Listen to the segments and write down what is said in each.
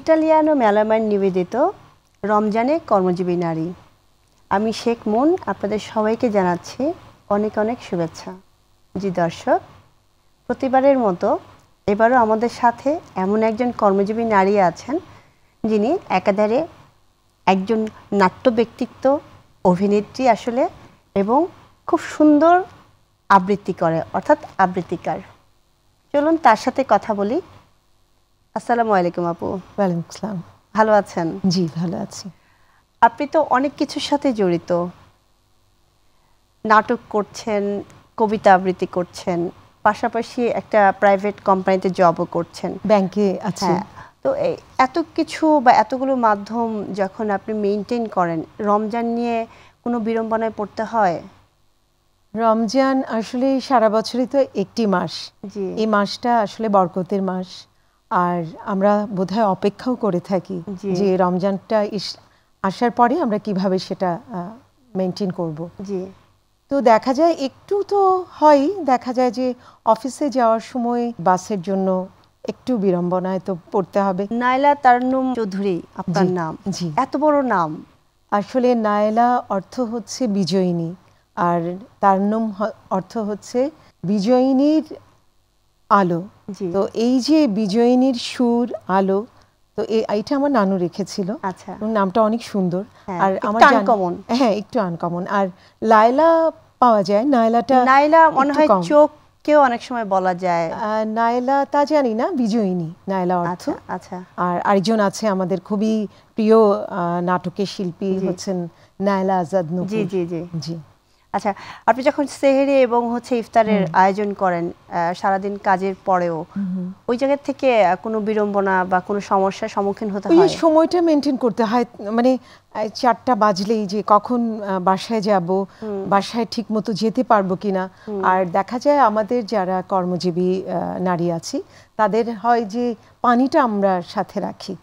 Italiano melamine নিবেদিত রমজানে কর্মজীবী নারী। আমি শেখ মুন আপনাদের সবাইকে জানাচ্ছি অনেক অনেক শুভেচ্ছা। জি দর্শক, প্রতিবারের মতো এবারও আমাদের সাথে এমন একজন কর্মজীবী নারী আছেন যিনি একাধারে একজন নাট্য ব্যক্তিত্ব, অভিনেত্রী আসলে, এবং খুব সুন্দর আবৃত্তি করে, অর্থাৎ আবৃত্তিকার। চলুন তার সাথে কথা বলি। আসসালামু আলাইকুম আপু। ওয়ালাইকুম আসসালাম। ভালো আছেন? জি ভালো আছি। আপনি তো অনেক কিছুর সাথে জড়িত, নাটক করছেন, কবিতা আবৃত্তি করছেন, পাশাপাশি একটা প্রাইভেট কোম্পানিতে জবও করছেন, ব্যাংকে আছে। তো এত কিছু বা এতগুলো মাধ্যম যখন আপনি মেইনটেইন করেন, রমজান নিয়ে কোনো বিড়ম্বনায় পড়তে হয়? রমজান আসলে সারা বছরই তো একটি মাস। এই মাসটা আসলে বরকতের মাস, আর আমরা বোধহয় অপেক্ষাও করে থাকি যে রমজানটা আসার পরে আমরা কিভাবে সেটা মেইনটেইন করব। জি। তো দেখা যায় একটু তো হয়, দেখা যায় যে অফিসে যাওয়ার সময় বাসের জন্য একটু বিড়ম্বনায় তো পড়তে হবে। নাইলা তারন্নুম চৌধুরী আপনার নাম। জি। এত বড় নাম। আসলে নায়লা অর্থ হচ্ছে বিজয়িনী, আর তারন্নুম অর্থ হচ্ছে বিজয়িনীর আলো। তো এই যে বিজয়িনীর সুর, আলো, তো এইটা আমার নানু রেখেছিল। আচ্ছা। নামটা অনেক সুন্দর। আর আমার আনকমন। হ্যাঁ, একটু আনকমন। আর লায়লা পাওয়া যায়, নায়লা মনে হয় চোখকেও অনেক সময় বলা যায়। নায়লা তা জানি না, বিজয়িনী নায়লা অর্থ। আচ্ছা। আর আরেকজন আছে আমাদের খুবই প্রিয় নাটকের শিল্পী, হচ্ছেন নায়লা আজাদ নূপুর। জি জি জি জি। আচ্ছা, আপনি যখন সেহরি এবং ইফতারের আয়োজন করেন সারাদিন কাজের পরেও, ওই জায়গা থেকে কোনো বিড়ম্বনা বা কোনো সমস্যার সম্মুখীন হতে হয়? ওই সময়টা মেনটেন করতে হয়, মানে 4টা বাজলেই যে কখন বাসায় যাব, বাসায় ঠিক মতো যেতে পারবো কিনা। আর দেখা যায় আমাদের যারা কর্মজীবী নারী আছি তাদের হয় যে পানিটা আমরা সাথে রাখি।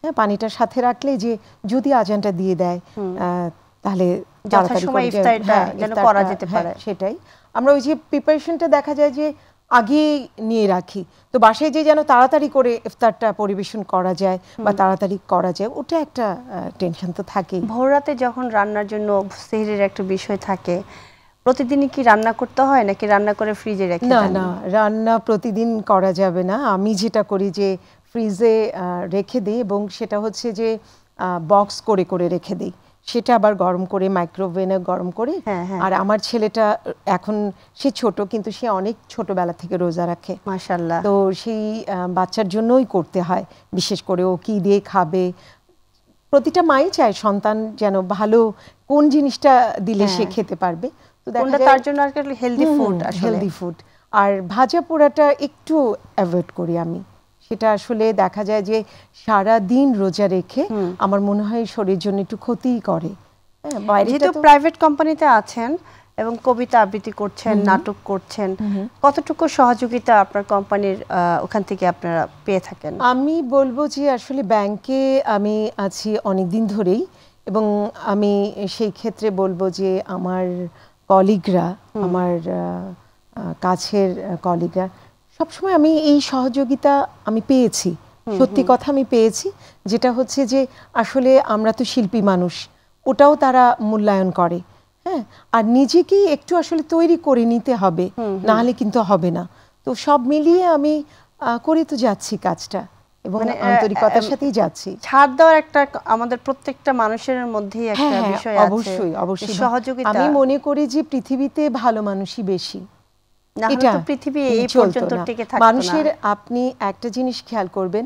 হ্যাঁ, পানিটা সাথে রাখলে যে যদি আজানটা দিয়ে দেয় তাহলে সেটাই আমরা ওই যে প্রিপারেশনটা দেখা যায় যে আগে নিয়ে রাখি, তো বাসায় যে যেন তাড়াতাড়ি করে ইফতারটা পরিবেশন করা যায় বা তাড়াতাড়ি করা যায়, ওটা একটা টেনশন তো থাকে। ভোর রাতে যখন রান্নার জন্য সেহরির একটা বিষয় থাকে, প্রতিদিনই কি রান্না করতে হয় নাকি রান্না করে ফ্রিজে রেখে দেন? না, রান্না প্রতিদিন করা যাবে না। আমি যেটা করি যে ফ্রিজে রেখে দিই, এবং সেটা হচ্ছে যে বক্স করে করে রেখে দিই, সেটা আবার গরম করে মাইক্রোওভেনে গরম করে। আর আমার ছেলেটা এখন সে ছোট, কিন্তু সে অনেক ছোটবেলা থেকে রোজা রাখে, মাশাআল্লাহ। তো সেই বাচ্চার জন্যই করতে হয়, বিশেষ করে ও কি দিয়ে খাবে। প্রতিটা মাই চায় সন্তান যেন ভালো কোন জিনিসটা দিলে সে খেতে পারবে, তো তার জন্য হেলদি ফুড। আর ভাজা পোড়াটা একটু অ্যাভয়েড করি আমি। সেটা আসলে দেখা যায় যে সারা দিন রোজা রেখে আমার মনে হয় শরীরের জন্য একটু ক্ষতিই করে। যেহেতু প্রাইভেট কোম্পানিতে আছেন এবং কবিতা আবৃত্তি করছেন, নাটক করছেন, কতটুকু সহযোগিতা আপনার কোম্পানির ওখান থেকে আপনারা পেয়ে থাকেন? আমি বলবো যে আসলে ব্যাংকে আমি আছি অনেক দিন ধরেই, এবং আমি সেই ক্ষেত্রে বলবো যে আমার কলিগরা, আমার কাছের কলিগরা, সবসময় আমি এই সহযোগিতা আমি পেয়েছি, সত্যি কথা আমি পেয়েছি। যেটা হচ্ছে যে আসলে আমরা তো শিল্পী মানুষ, ওটাও তারা মূল্যায়ন করে। হ্যাঁ, আর নিজেকেই একটু আসলে তৈরি করে নিতে হবে, না হলে কিন্তু হবে না। তো সব মিলিয়ে আমি করে তো যাচ্ছি কাজটা, এবং আন্তরিকতার সাথেই যাচ্ছি। ছাড় দেওয়ার একটা আমাদের প্রত্যেকটা মানুষের মধ্যেই একটা বিষয় আছে। অবশ্যই অবশ্যই সহযোগিতা। আমি মনে করি যে পৃথিবীতে ভালো মানুষই বেশি, না হলে তো পৃথিবী এই পর্যন্ত টিকে থাকতো না। মানুষের, আপনি একটা জিনিস খেয়াল করবেন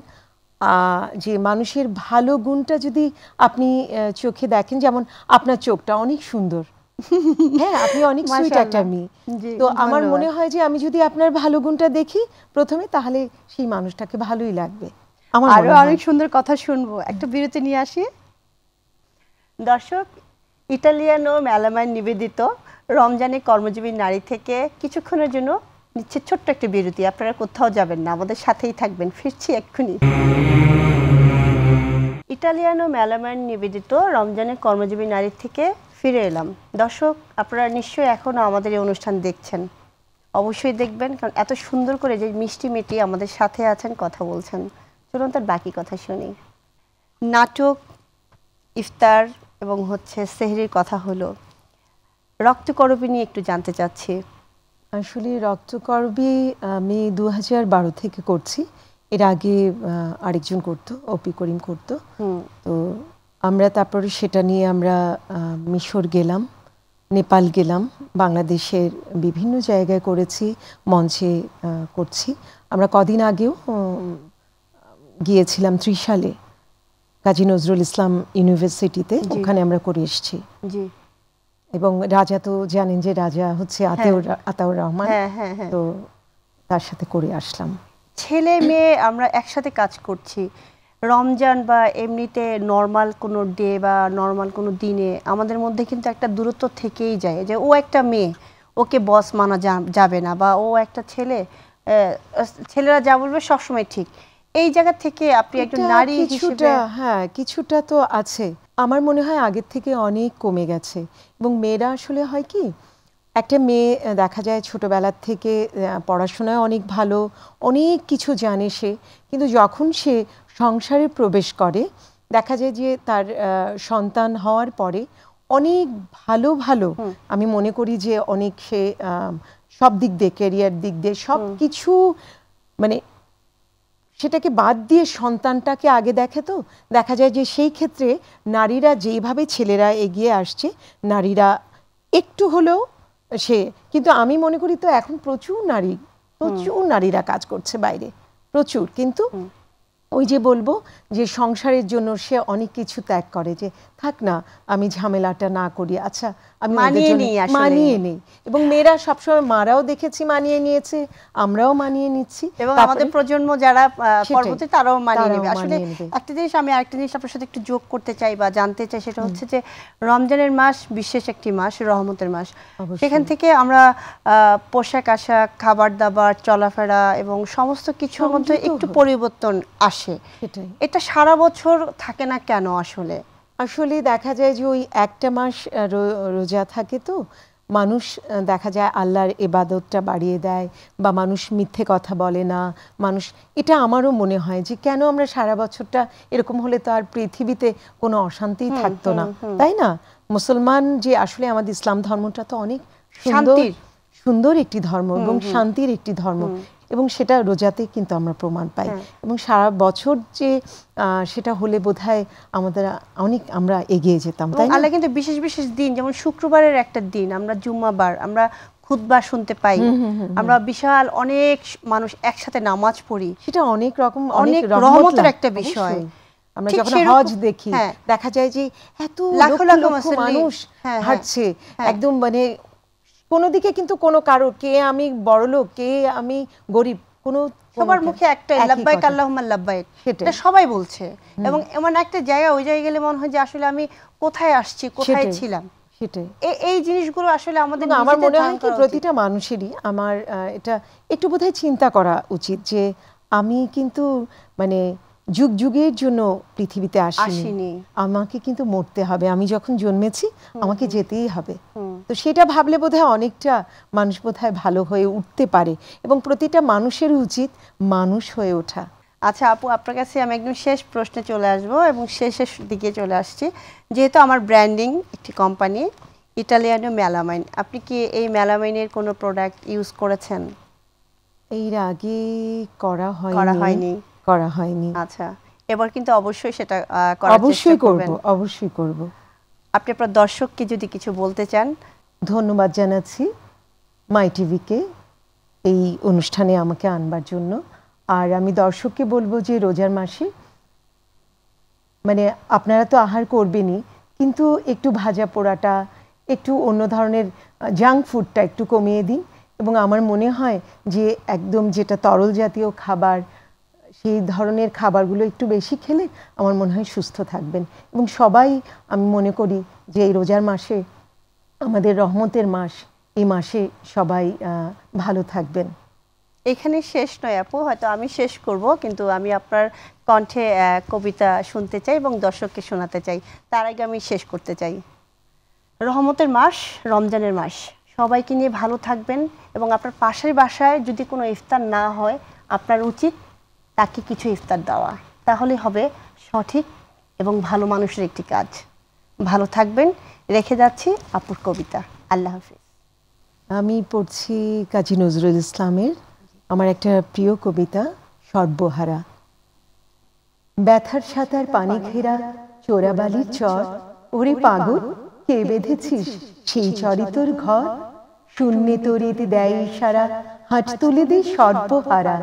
যে মানুষের ভালো গুণটা যদি আপনি চোখে দেখেন, যেমন আপনার চোখটা অনেক সুন্দর, হ্যাঁ আপনি অনেক সুইট একটা মেয়ে, তো আমার মনে হয় যে আমি যদি আপনার ভালো গুণটা দেখি প্রথমে, তাহলে সেই মানুষটাকে ভালোই লাগবে। আরো অনেক সুন্দর কথা শুনবো, একটা বিরতি নিয়ে আসি। দর্শক, ইটালিয়ানো মেলামাইন নিবেদিত রমজানে কর্মজীবী নারী থেকে কিছুক্ষণের জন্য নিচ্ছে ছোট্ট একটা বিরতি। আপনারা কোথাও যাবেন না, আমাদের সাথেই থাকবেন, ফিরছি এক্ষুনি। ইটালিয়ানো মেলামাইন নিবেদিত রমজানে কর্মজীবী নারী থেকে ফিরে এলাম। দর্শক, আপনারা নিশ্চয়ই এখনও আমাদের এই অনুষ্ঠান দেখছেন, অবশ্যই দেখবেন, কারণ এত সুন্দর করে যে মিষ্টি মেটি আমাদের সাথে আছেন, কথা বলছেন। চলুন তার বাকি কথা শুনি। নাটক, ইফতার এবং হচ্ছে সেহরির কথা হলো, রক্তকরবী নিয়ে একটু জানতে চাচ্ছি। আসলে রক্তকরবী আমি 2012 থেকে করছি। এর আগে আরেকজন করতো, অপি করিম করতো। তো আমরা তারপরে সেটা নিয়ে আমরা মিশর গেলাম, নেপাল গেলাম, বাংলাদেশের বিভিন্ন জায়গায় করেছি, মঞ্চে করছি। আমরা কদিন আগেও গিয়েছিলাম ত্রিশালে, কাজী নজরুল ইসলাম ইউনিভার্সিটিতে, ওখানে আমরা করে এসেছি। জি। এবং রাজা তো জানেন যে রাজা হচ্ছে আতাউর রহমান, তো তার সাথে করে আসলাম। ছেলে মেয়ে আমরা একসাথে কাজ করছি, রমজান বা এমনিতে নর্মাল কোনো ডে বা নর্মাল কোনো দিনে আমাদের মধ্যে কিন্তু একটা দূরত্ব থেকেই যায়, যে ও একটা মেয়ে, ওকে বস মানা যাবে না, বা ও একটা ছেলে, ছেলেরা যা বলবে সবসময় ঠিক। এই জায়গা থেকে আপনি একজন নারী হিসেবে হ্যাঁ, কিছুটা তো আছে। আমার মনে হয় আগের থেকে অনেক কমে গেছে। এবং মেয়েরা আসলে হয় কি, একটা মেয়ে দেখা যায় ছোটবেলার থেকে পড়াশোনায় অনেক ভালো, অনেক কিছু জানে সে, কিন্তু যখন সে সংসারে প্রবেশ করে দেখা যায় যে তার সন্তান হওয়ার পরে অনেক ভালো ভালো, আমি মনে করি যে অনেক সে সব দিক দিয়ে, ক্যারিয়ার দিক দিয়ে সব কিছু, মানে সেটাকে বাদ দিয়ে সন্তানটাকে আগে দেখে। তো দেখা যায় যে সেই ক্ষেত্রে নারীরা যেইভাবে ছেলেরা এগিয়ে আসছে, নারীরা একটু হলেও কিন্তু আমি মনে করি তো এখন প্রচুর নারীরা কাজ করছে বাইরে, প্রচুর। কিন্তু ওই যে বলবো যে সংসারের জন্য সে অনেক কিছু ত্যাগ করে, যে থাক না আমি ঝামেলাটা না করি, আচ্ছা আমি মানিয়ে নেই। এবং মেয়েরা সবসময়, মারাও দেখেছি মানিয়ে নিয়েছে, আমরাও মানিয়ে নিচ্ছি, এবং আমাদের প্রজন্ম যারা পরবর্তী তারাও মানিয়ে নেবে। আসলে একটা জিনিস, আমি আরেকটা জিনিস আপনার সাথে একটু যোগ করতে চাই বা জানতে চাই, সেটা হচ্ছে যে রমজানের মাস বিশেষ একটি মাস, রহমতের মাস। সেখান থেকে আমরা পোশাক আশাক, খাবার দাবার, চলাফেরা এবং সমস্ত কিছুর মধ্যে একটু পরিবর্তন আসে। এটা সারা বছর থাকে না কেন? আসলে দেখা যায় যে ওই একটা মাস রোজা থাকে, তো মানুষ দেখা যায় আল্লাহর ইবাদতটা বাড়িয়ে দেয়, বা মানুষ মিথ্যে কথা বলে না। মানুষ, এটা আমারও মনে হয় যে কেন আমরা সারা বছরটা এরকম হলে তো আর পৃথিবীতে কোনো অশান্তিই থাকতো না, তাই না? মুসলমান যে আসলে আমাদের ইসলাম ধর্মটা তো অনেক সুন্দর একটি ধর্ম এবং শান্তির একটি ধর্ম, এবং সেটা রোজাতে কিন্তু আমরা প্রমাণ পাই। এবং সারা বছর যে সেটা হলে বোধহয় আমাদের অনেক আমরা এগিয়ে যেতাম, তাই না? আল্লাহ কিন্তু বিশেষ বিশেষ দিন, যেমন শুক্রবারের একটা দিন, আমরা জুম্মাবার, আমরা খুতবা শুনতে পাই, আমরা বিশাল অনেক মানুষ একসাথে নামাজ পড়ি, সেটা অনেক রকম, অনেক রহমতের একটা বিষয়। আমরা যখন হজ দেখি, দেখা যায় যে এত লক্ষ লক্ষ মানুষ হাঁটছে, একদম মানে কোনো দিকে কিন্তু কোনো কারো, কে আমি বড়লোক, কে আমি গরিব, কোনো, সবার মুখে একটাই লাব্বাইক আল্লাহুম্মা লাব্বাইক, এটা সবাই বলছে। এবং এমন একটা জায়গা, ওই জায়গায় গেলে মনে হয় যে আসলে আমি কোথায় আসছি, কোথায় ছিলাম। সেটাই, এই জিনিসগুলো আসলে আমাদের, আমার মনে হয় কি প্রতিটা মানুষেরই আমার এটা একটু বোধহয় চিন্তা করা উচিত, যে আমি কিন্তু মানে যুগ যুগের জন্য পৃথিবীতে আসিনি, আমাকে কিন্তু মরতে হবে। আমি যখন জন্মেছি আমাকে যেতেই হবে। তো সেটা ভাবলে বোধহয় অনেকটা মানুষ বোধহয় ভালো হয়ে উঠতে পারে, এবং প্রতিটা মানুষের উচিত মানুষ হয়ে ওঠা। আচ্ছা আপু, আপনার কাছে আমি একদম শেষ প্রশ্নে চলে আসব, এবং শেষের দিকে চলে আসছি। যেহেতু আমার ব্র্যান্ডিং একটি কোম্পানি ইটালিয়ানো মেলামাইন, আপনি কি এই মেলামাইনের কোনো প্রোডাক্ট ইউজ করেছেন? এর আগে করা হয়নি। আচ্ছা, এবার কিন্তু অবশ্যই সেটা করার চেষ্টা করবেন। অবশ্যই করব। আপনি আপনার দর্শককে যদি কিছু বলতে চান। ধন্যবাদ জানাচ্ছি মাই টিভিকে এই অনুষ্ঠানে আমাকে আনবার জন্য। আর আমি দর্শককে বলবো যে রোজার মাসে মানে আপনারা তো আহার করবেনই, কিন্তু একটু ভাজা পোড়াটা, একটু অন্য ধরনের জাঙ্ক ফুডটা একটু কমিয়ে দিন। এবং আমার মনে হয় যে একদম যেটা তরল জাতীয় খাবার, সেই ধরনের খাবারগুলো একটু বেশি খেলে আমার মনে হয় সুস্থ থাকবেন। এবং সবাই, আমি মনে করি যে এই রোজার মাসে, আমাদের রহমতের মাস, এই মাসে সবাই ভালো থাকবেন। এখানে শেষ নয় আপু, হয়তো আমি শেষ করব, কিন্তু আমি আপনার কণ্ঠে কবিতা শুনতে চাই এবং দর্শককে শোনাতে চাই। তার আগে আমি শেষ করতে চাই। রহমতের মাস, রমজানের মাস, সবাইকে নিয়ে ভালো থাকবেন। এবং আপনার পাশের বাসায় যদি কোনো ইফতার না হয়, আপনার উচিত তাকে কিছু ইফতার দেওয়া, তাহলে হবে সঠিক এবং ভালো মানুষের একটি কাজ। ভালো থাকবেন। রেখে যাচ্ছি আপুর কবিতা। আল্লাহ হাফিজ। আমি পড়ছি কাজী নজরুল ইসলামের আমার একটা প্রিয় কবিতা সর্বহারা। ব্যথার সাতার পানি ঘেরা চোরাবালির চর, ওরে পাগল কে বেঁধেছিস সেই চরি তোর ঘর। শূন্যে তরিত দেয় ইশারা, হাট তুলে দে সর্বহারা।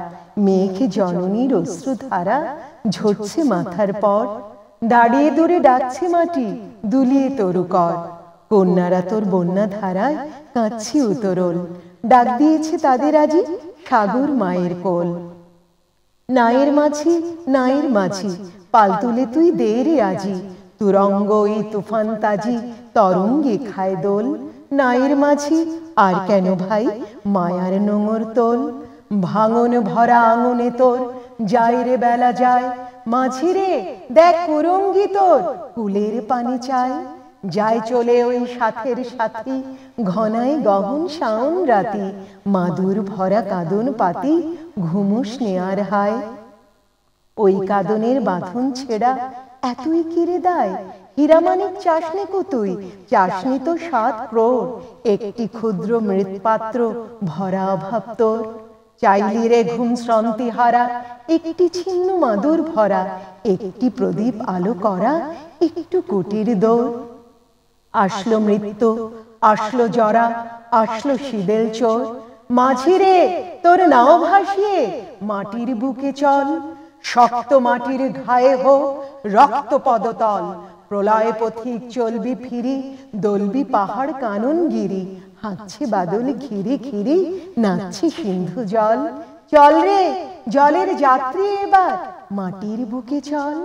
মেয়েকে জননীর অশ্রুধারা ঝরছে মাথার পর। দাঁড়িয়ে দূরে ডাকছে মাটি দুলিয়ে তরু কর। কন্যারা তোর বন্যা ধারায় কাঁদছে উতরল। ডাক দিয়েছে তাদের আজি সাগর মায়ের কোল। নায়ের মাঝি নায়ের মাঝি পাল তুলে তুই দে রে আজি। তুরঙ্গ এই তুফান তাজি তরঙ্গে খায় দোল। নায়ের মাঝি আর কেন ভাই মায়ার নোঙর তোল। ভাঙন ভরা আঙনে তোর যায় রে বেলা যায়। মাঝি রে দেখ কুরঙ্গি তোর কুলের পানি চায়। যায় চলে ওই সাথের সাথী ঘনায় গহন শাওন রাতি। মাদুর ভরা কাঁদন পাতি ঘুমুস নেয়ার হায়। ওই কাঁদনের বাঁধন ছেঁড়া এতই কিরে দায়। হীরামানিক চাসনি কো তুই চাসনি তো 7 ক্রোড়। একটি ক্ষুদ্র মৃৎপাত্র ভরা অভাব তোর। চাইলি রে ঘুম শ্রান্তি হারা একটি ছিন্ন মাদুর ভরা। একটি প্রদীপ আলো করা একটু কুটির দোর। আসলো মৃত্যু আসলো জরা আসলো শীদেল চোর। মাঝি রে তোর নাও ভাসিয়ে মাটির বুকে চল। শক্ত মাটির ঘায়ে হোক রক্ত পদতল। প্রলয় পথিক চলবি ফিরি দলবি পাহাড় কানন গিরি। হাঁকছে বাদল ঘিরি ঘিরি নাচছে সিন্ধু জল। চল রে জলের যাত্রী এবার মাটির বুকে চল।